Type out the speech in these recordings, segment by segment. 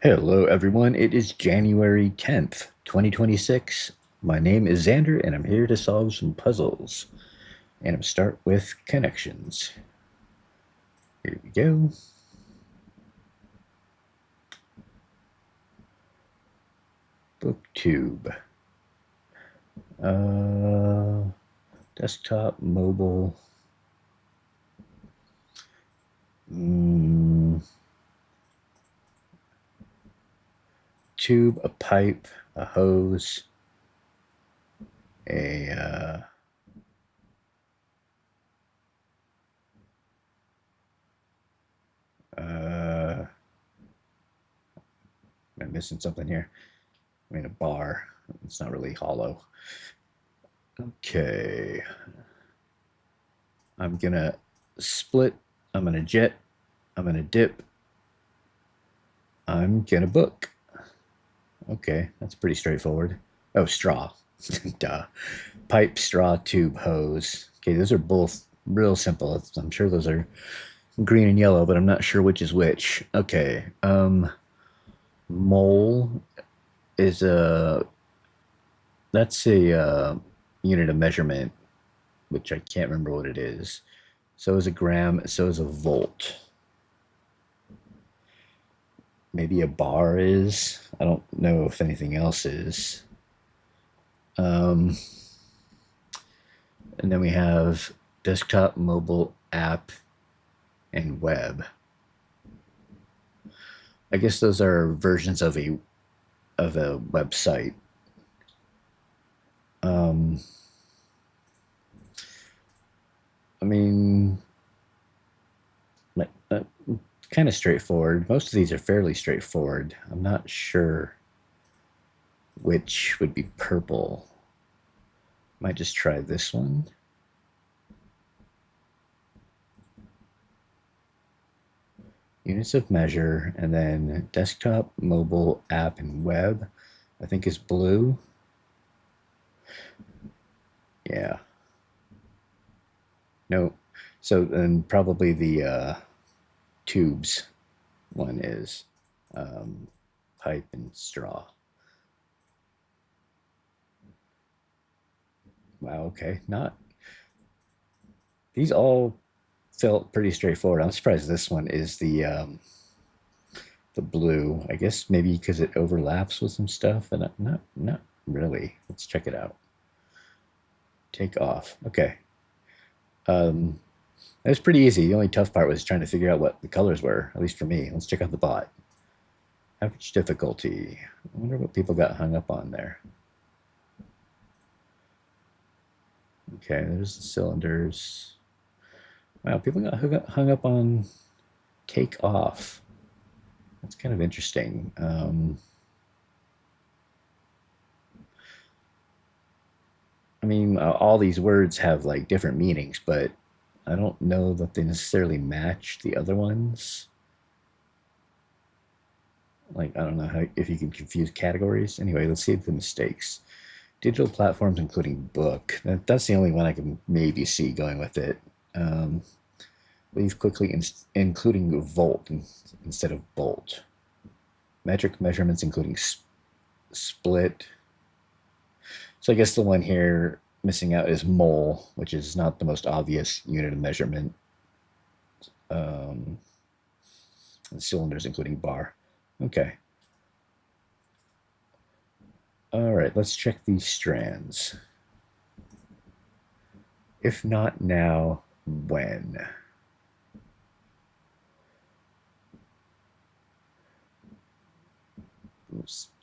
Hello, everyone. It is January 10th, 2026. My name is Xander, and I'm here to solve some puzzles. And I'm start with connections. Here we go. Booktube. Desktop, mobile. Tube, a pipe, a hose, a am I missing something here? I mean, a bar. It's not really hollow. Okay. I'm gonna split. I'm gonna jet. I'm gonna dip. I'm gonna book. Okay, that's pretty straightforward. Oh, straw. Duh. Pipe, straw, tube, hose. Okay, those are both real simple. I'm sure those are green and yellow, but I'm not sure which is which. Okay. Mole is a that's a unit of measurement, which I can't remember what it is. So is a gram. So is a volt. Maybe a bar is. I don't know if anything else is. And then we have desktop, mobile, app, and web. I guess those are versions of a website. I mean, kind of straightforward. Most of these are fairly straightforward. I'm not sure which would be purple. Might just try this one. Units of measure, and then desktop, mobile, app, and web, I think is blue. Yeah. No. So then probably the tubes one is pipe and straw. Wow, okay. Not these all felt pretty straightforward. I'm surprised this one is the blue. I guess maybe because it overlaps with some stuff, and not really. Let's check it out. Take off. Okay. It was pretty easy. The only tough part was trying to figure out what the colors were, at least for me. Let's check out the bot. Average difficulty. I wonder what people got hung up on there. Okay, there's the cylinders. Wow, people got hung up on take off. That's kind of interesting. I mean, all these words have like different meanings, but I don't know that they necessarily match the other ones. Like, I don't know how if you can confuse categories. Anyway, let's see the mistakes. Digital platforms, including book. That's the only one I can maybe see going with it. Leave quickly, including volt instead of bolt. Metric measurements, including split. So I guess the one here missing out is mole, which is not the most obvious unit of measurement. And cylinders, including bar. Okay. All right, let's check these strands. If not now, when?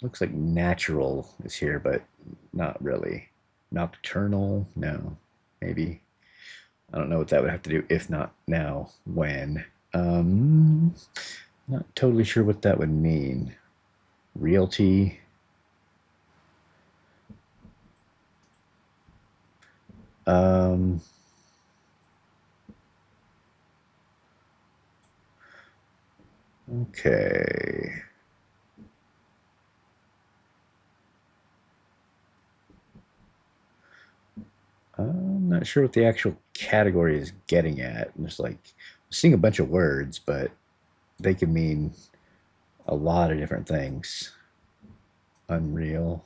Looks like natural is here, but not really. Nocturnal, no, maybe. I don't know what that would have to do. If not now, when? Not totally sure what that would mean. Realty. Um, okay. I'm not sure what the actual category is getting at. There's like, I'm seeing a bunch of words, but they could mean a lot of different things. Unreal.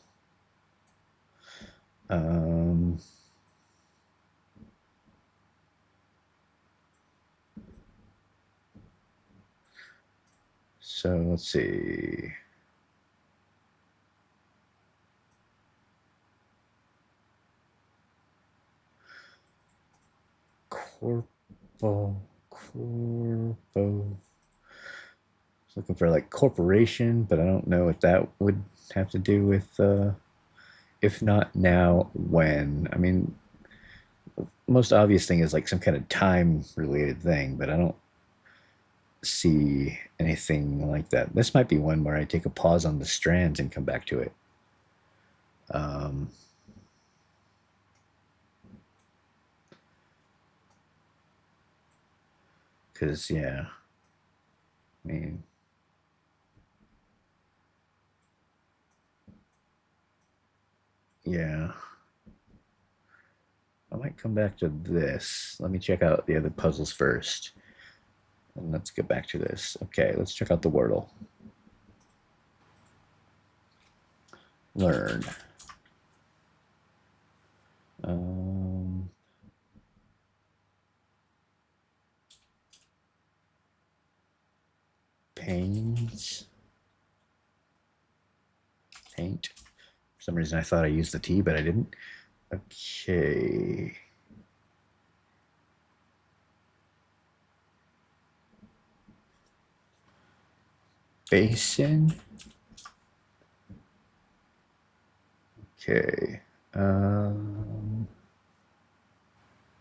So let's see. Corpo. Looking for like corporation, but I don't know what that would have to do with if not now, when. I mean, most obvious thing is like some kind of time related thing, but I don't see anything like that. This might be one where I take a pause on the strands and come back to it. Because, yeah, I mean, yeah. I might come back to this. Let me check out the other puzzles first. And let's get back to this. Okay, let's check out the Wordle. Learn. Pains. Paint. For some reason I thought I used the T, but I didn't. Okay. Basin. Okay.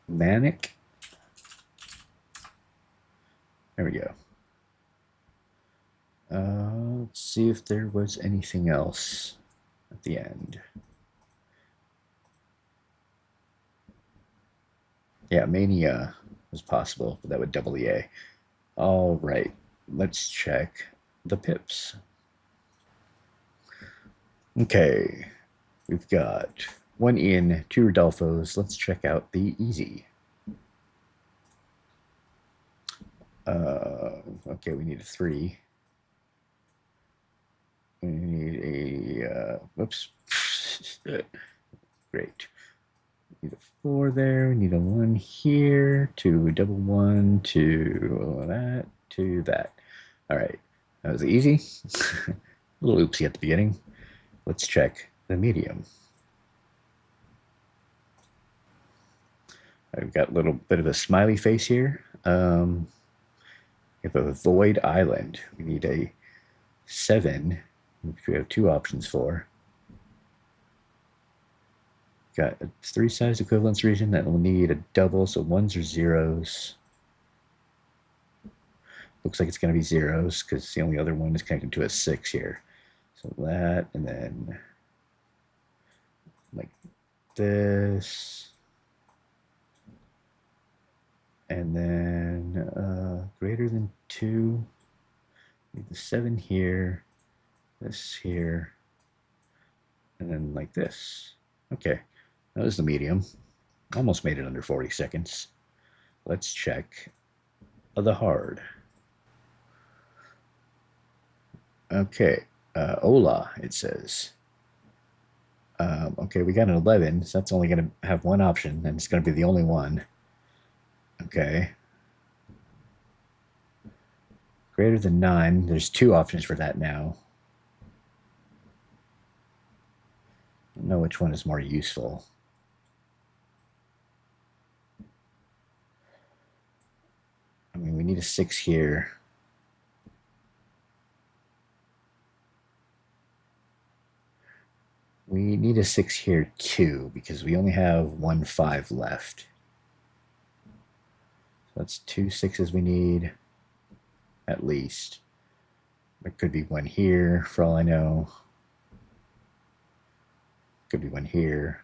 Manic. There we go. Let's see if there was anything else at the end. Yeah, mania was possible, but that would double the A. All right, let's check the pips. Okay, we've got one Ian, two Rodolfos. Let's check out the easy. Okay, we need a 3. We need a, whoops. Great. We need a 4 there. We need a 1 here. 2 double 1 to that to that. All right, that was easy. A little oopsie at the beginning. Let's check the medium. I've got a little bit of a smiley face here. We have a void island. We need a 7, which we have 2 options for. Got a 3 size equivalence region that will need a double, so 1s or 0s. Looks like it's going to be 0s because the only other one is connected to a 6 here. So that, and then like this. And then greater than 2. Need the 7 here, this here, and then like this. Okay, that was the medium. Almost made it under 40 seconds. Let's check the hard. Okay, hola, it says. Okay, we got an 11, so that's only going to have one option, and it's going to be the only one. Okay. Greater than 9, there's 2 options for that now. I don't know which one is more useful. I mean, we need a 6 here. We need a 6 here too, because we only have 1 5 left. So that's 2 6s we need, at least. There could be one here, for all I know. Could be one here.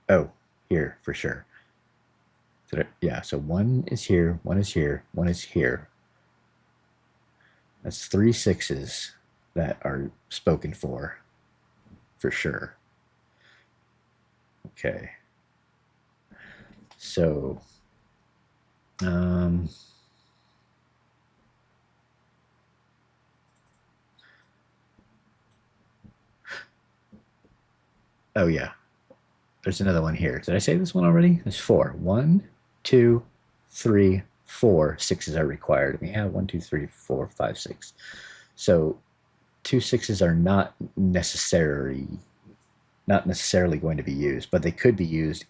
Oh, here, for sure. Yeah, so 1 is here, 1 is here, 1 is here. That's 3 6s that are spoken for sure. Okay. So, Oh yeah, there's another one here. Did I say this one already? There's four. One, two, three, four. Sixes are required. We have one, two, three, four, five, six. So two sixes are not necessarily going to be used, but they could be used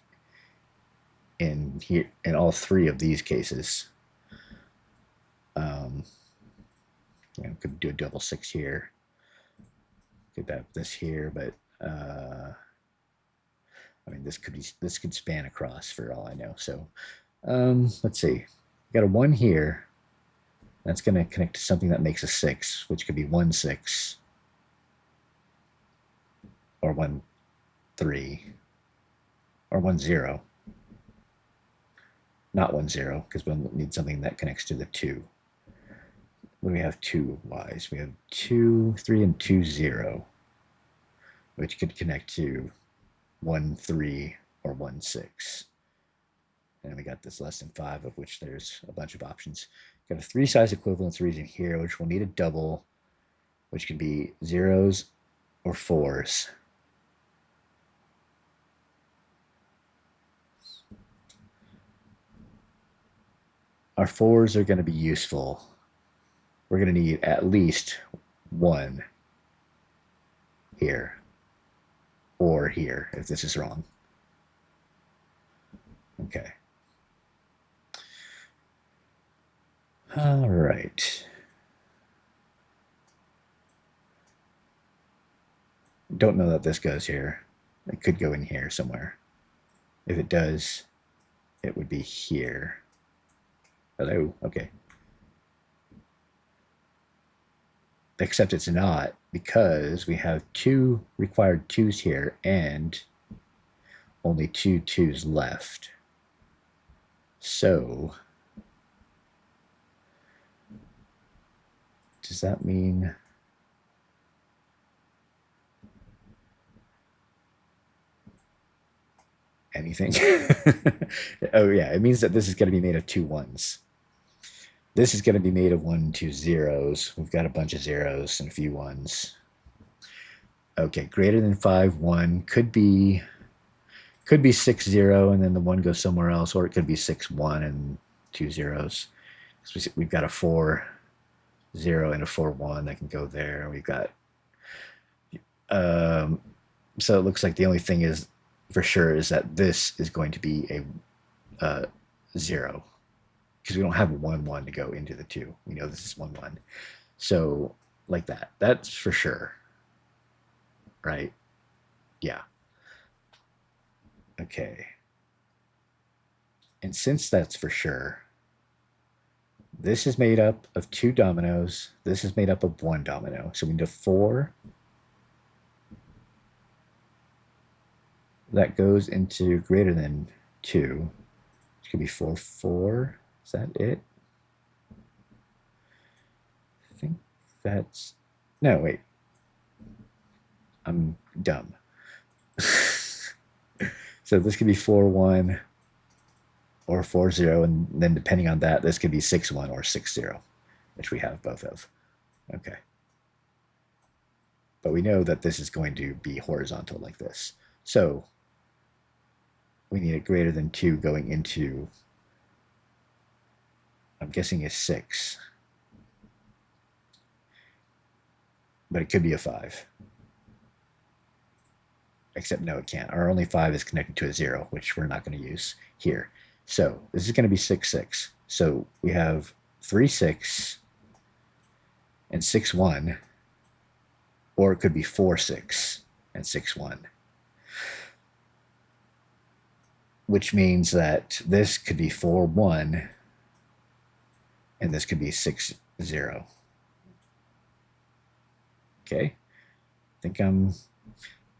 in here in all three of these cases. Um, could do a double six here. Could have this here, but I mean, this could span across for all I know. So let's see. We got a one here. That's going to connect to something that makes a six, which could be 1 6 or 1 3 or 1 0. Not 1 0 because we'll need something that connects to the 2. We have 2 Y's. We have 2 3 and 2 0, which could connect to 1 3 or 1 6. And we got this less than 5, of which there's a bunch of options. Got a 3 size equivalence region here, which will need a double, which can be 0s or 4s. Our 4s are going to be useful. We're going to need at least 1 here or here if this is wrong. Okay. All right. Don't know that this goes here. It could go in here somewhere. If it does, it would be here. Hello. Okay. Except it's not, because we have 2 required 2s here and only 2 2s left. So does that mean anything? Oh yeah, it means that this is going to be made of 2 1s. This is going to be made of 1 2 zeros. We've got a bunch of zeros and a few 1s. Okay, greater than 5 1 could be 6 0 and then the 1 goes somewhere else, or it could be 6 1 and 2 zeros. We've got a 4 0 and a 4 1 that can go there. We've got so it looks like the only thing is for sure is that this is going to be a 0, because we don't have a 1 1 to go into the 2. We know this is 1 1. So like that. That's for sure. Right? Yeah. Okay. And since that's for sure, this is made up of 2 dominoes. This is made up of 1 domino. So we need a 4 that goes into greater than 2. It could be 4 4. Is that it? I think that's... No, wait. I'm dumb. So this could be 4 1 or 4 0, and then depending on that, this could be 6 1 or 6 0, which we have both of. Okay. But we know that this is going to be horizontal like this. So we need a greater than 2 going into, I'm guessing, a 6. But it could be a 5. Except no, it can't. Our only 5 is connected to a 0, which we're not going to use here. So this is going to be 6 6. So we have 3 6 and 6 1, or it could be 4 6 and 6 1. Which means that this could be 4 1 and this could be 6 0. Okay. I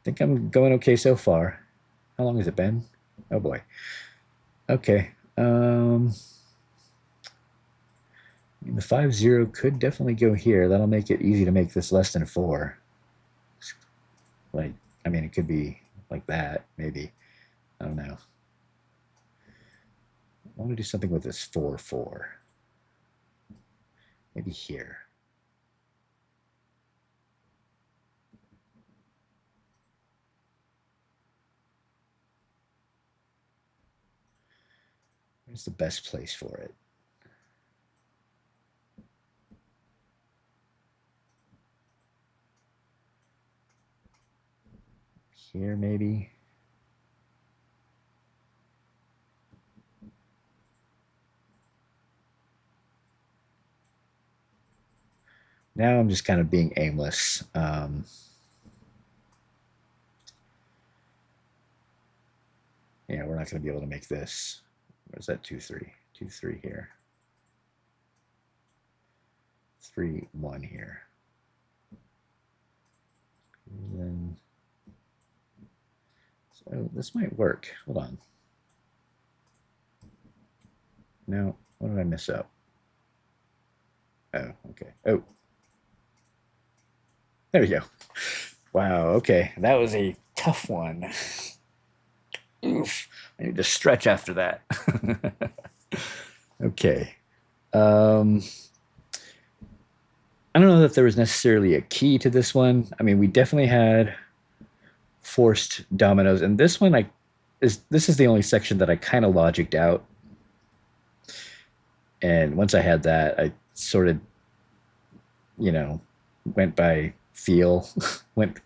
think I'm going okay so far. How long has it been? Oh boy. Okay. The 5 0 could definitely go here. That'll make it easy to make this less than 4. Like, I mean, it could be like that, maybe. I don't know. I want to do something with this 4 4. Maybe here. Where's the best place for it? Here, maybe. Now I'm just kind of being aimless. Yeah, we're not going to be able to make this. Where's that 2, 3? 2, 3 here. 3, 1 here. And then, so this might work. Hold on. No, what did I mess up? Oh, okay. Oh, there we go. Wow, okay. That was a tough one. Oof. I need to stretch after that. Okay. I don't know that there was necessarily a key to this one. I mean, we definitely had forced dominoes, and this one this is the only section that I kind of logicked out. And once I had that, I sort of, you know, went by feel, went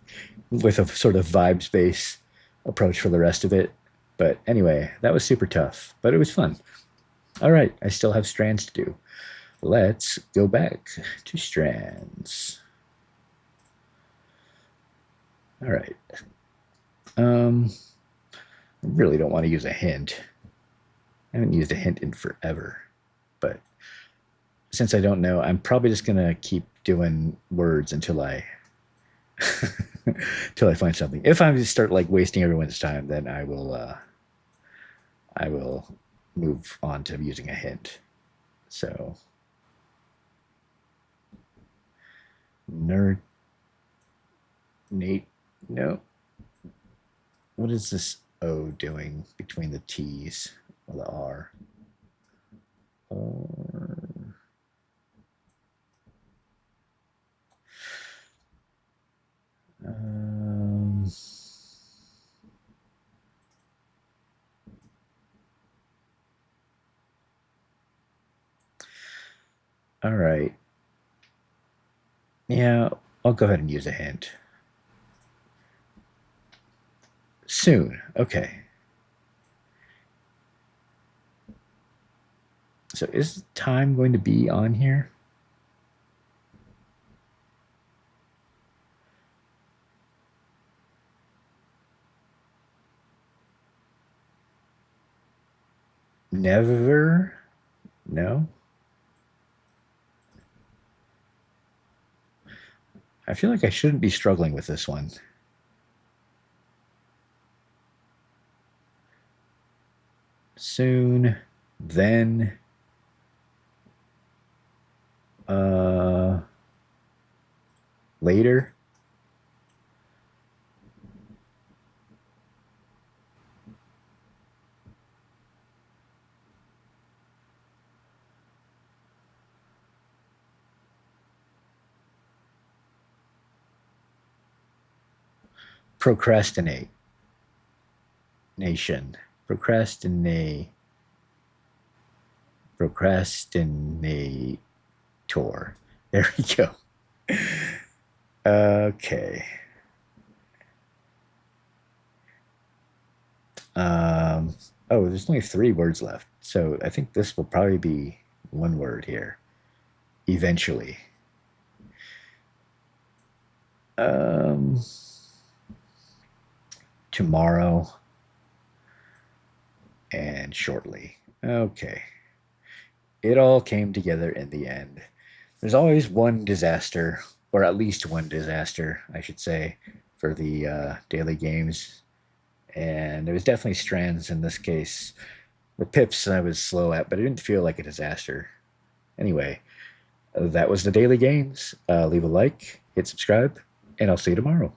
with a sort of vibes based approach for the rest of it. But anyway, that was super tough, but it was fun. All right, I still have strands to do. Let's go back to strands. All right. I really don't want to use a hint. I haven't used a hint in forever, but since I don't know, I'm probably just gonna keep doing words until I until I find something. If I just start like wasting everyone's time, then I will move on to using a hint. So nerd Nate, no. What is this O doing between the T's or the R? Or all right. Yeah, I'll go ahead and use a hint. Soon. Okay. So is time going to be on here? Never? No? I feel like I shouldn't be struggling with this one. Soon, then, later. Procrastinate. Nation. Procrastinate. Procrastinator. There we go. Okay. Oh, there's only 3 words left. So I think this will probably be one word here. Eventually. Um, Tomorrow and shortly. Okay. It all came together in the end. There's always one disaster, or at least one disaster, I should say, for the daily games. And it was definitely strands in this case. The pips I was slow at, but it didn't feel like a disaster. Anyway, that was the daily games. Leave a like, hit subscribe, and I'll see you tomorrow.